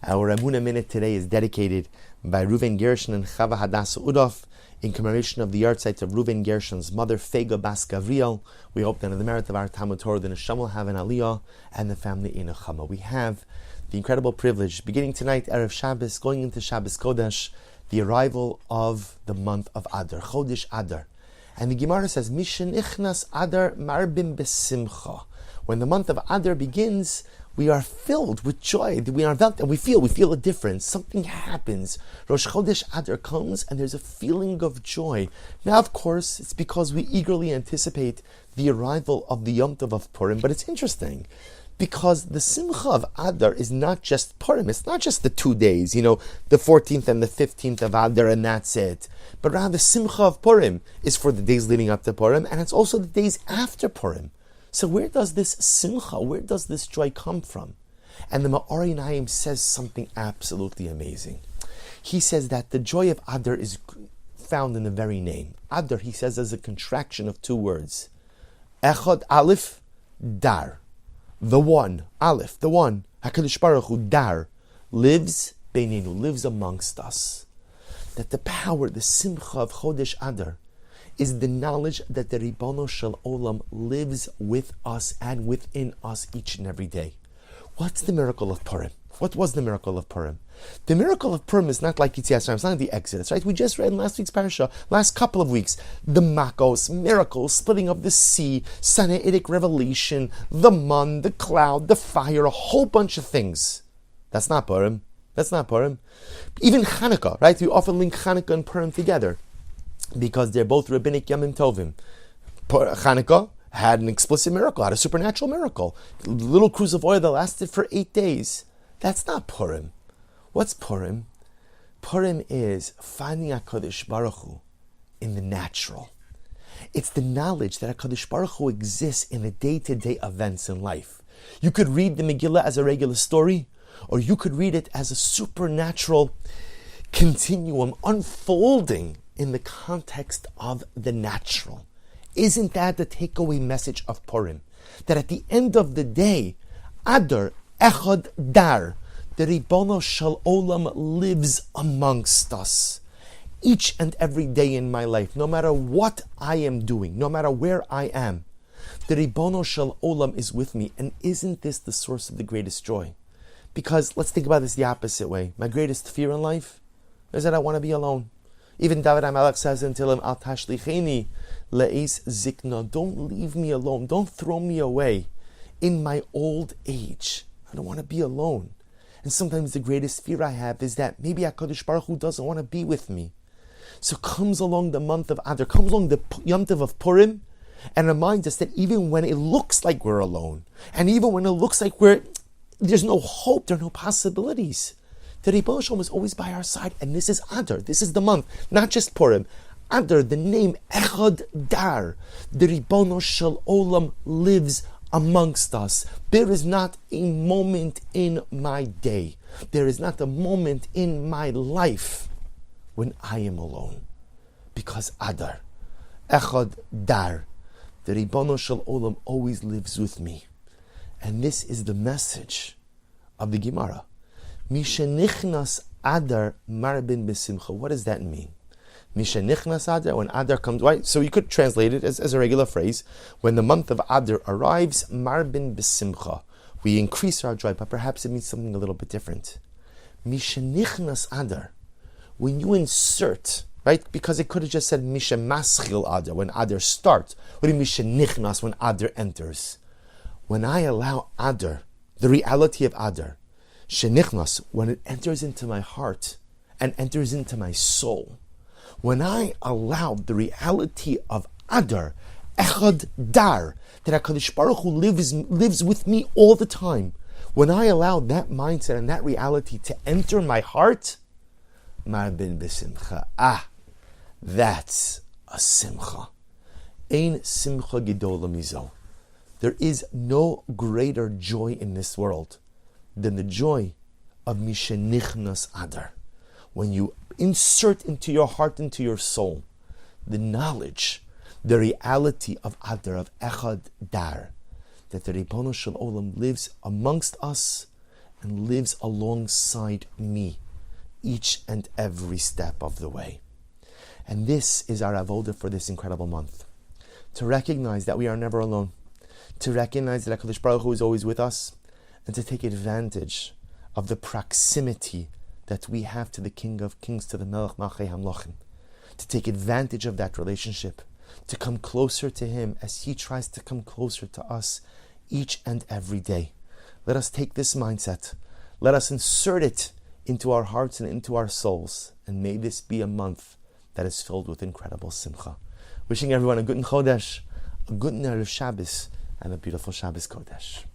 Our Emunah Minute today is dedicated by Reuven Gershon and Chava Hadassah Udof in commemoration of the yahrzeit of Reuven Gershon's mother, Fega Bas Gavriel. We hope that in the merit of our Talmud Torah, the Neshama will have an aliyah and the family in a chama. We have the incredible privilege, beginning tonight, Erev Shabbos, going into Shabbos Kodesh, the arrival of the month of Adar, Chodesh Adar. And the Gemara says, Mishen Ichnas Adar Marbim Besimcha. When the month of Adar begins, we are filled with joy. We feel a difference. Something happens. Rosh Chodesh Adar comes and there's a feeling of joy. Now, of course, it's because we eagerly anticipate the arrival of the Yom Tov of Purim. But it's interesting because the Simcha of Adar is not just Purim. It's not just the 2 days, the 14th and the 15th of Adar, and that's it. But rather, the Simcha of Purim is for the days leading up to Purim, and it's also the days after Purim. So where does this simcha, where does this joy come from? And the Ma'ori Naim says something absolutely amazing. He says that the joy of Adar is found in the very name. Adar, he says, is a contraction of two words. Echad Aleph, Dar. The one, Aleph, the one, HaKadosh Baruch Hu, Dar, lives Beinenu, lives amongst us. That the power, the simcha of Chodesh Adar, is the knowledge that the Ribono Shel Olam lives with us and within us each and every day. What's the miracle of Purim? What was the miracle of Purim? The miracle of Purim is not like Yetzias Mitzrayim, it's not the Exodus, right? We just read in last week's parasha, last couple of weeks, the Makos, miracles, splitting of the sea, Sinaitic revelation, the mun, the cloud, the fire, a whole bunch of things. That's not Purim. That's not Purim. Even Chanukah, right? We often link Chanukah and Purim together, because they're both rabbinic Yamim Tovim. Chanukah had an explicit miracle, had a supernatural miracle. A little cruse of oil that lasted for 8 days. That's not Purim. What's Purim? Purim is finding HaKadosh Baruch Hu in the natural. It's the knowledge that HaKadosh Baruch Hu exists in the day-to-day events in life. You could read the Megillah as a regular story, or you could read it as a supernatural continuum unfolding in the context of the natural. Isn't that the takeaway message of Purim? That at the end of the day, Adar, Echad, Dar, the Ribono Shel Olam lives amongst us. Each and every day in my life, no matter what I am doing, no matter where I am, the Ribono Shel Olam is with me. And isn't this the source of the greatest joy? Because let's think about this the opposite way. My greatest fear in life is that I want to be alone. Even David HaMelech says until him, Al tashlicheni le'es zikna, don't leave me alone, don't throw me away in my old age. I don't want to be alone. And sometimes the greatest fear I have is that maybe HaKadosh Baruch Hu doesn't want to be with me. So comes along the month of Adar, comes along the Yom Tov of Purim, and reminds us that even when it looks like we're alone, and even when it looks like there's no hope, there are no possibilities, the Ribono Shel Olam is always by our side, and this is Adar. This is the month, not just Purim. Adar, the name Echad Dar, the Ribono Shel Olam lives amongst us. There is not a moment in my day, there is not a moment in my life when I am alone, because Adar, Echad Dar, the Ribono Shel Olam always lives with me. And this is the message of the Gemara. Mishenichnas Adar Marbin Besimcha. What does that mean? Mishenichnas Adar, when Adar comes, right? So you could translate it as a regular phrase. When the month of Adar arrives, Marbin Besimcha, we increase our joy, but perhaps it means something a little bit different. Mishenichnas Adar, when you insert, right? Because it could have just said Mishemaschil Adar, when Adar starts. What do you mean Mishenichnas, when Adar enters? When I allow Adar, the reality of Adar, Shenichnas, when it enters into my heart and enters into my soul, when I allow the reality of Adar, Echad Dar, that HaKadosh Baruch Hu lives with me all the time, when I allow that mindset and that reality to enter my heart, Marbin B'Simcha. That's a simcha. Ein simcha gedola mizo. There is no greater joy in this world than the joy of Mishenichnas Adar. When you insert into your heart, into your soul, the knowledge, the reality of Adar, of Echad Dar, that the Ribono Shel Olam lives amongst us and lives alongside me each and every step of the way. And this is our avoda for this incredible month. To recognize that we are never alone. To recognize that HaKadosh Baruch Hu is always with us. And to take advantage of the proximity that we have to the King of Kings, to the Melech Malchei Hamlochim. To take advantage of that relationship. To come closer to Him as He tries to come closer to us each and every day. Let us take this mindset. Let us insert it into our hearts and into our souls. And may this be a month that is filled with incredible simcha. Wishing everyone a good Chodesh, a good Erev Shabbos, and a beautiful Shabbos Kodesh.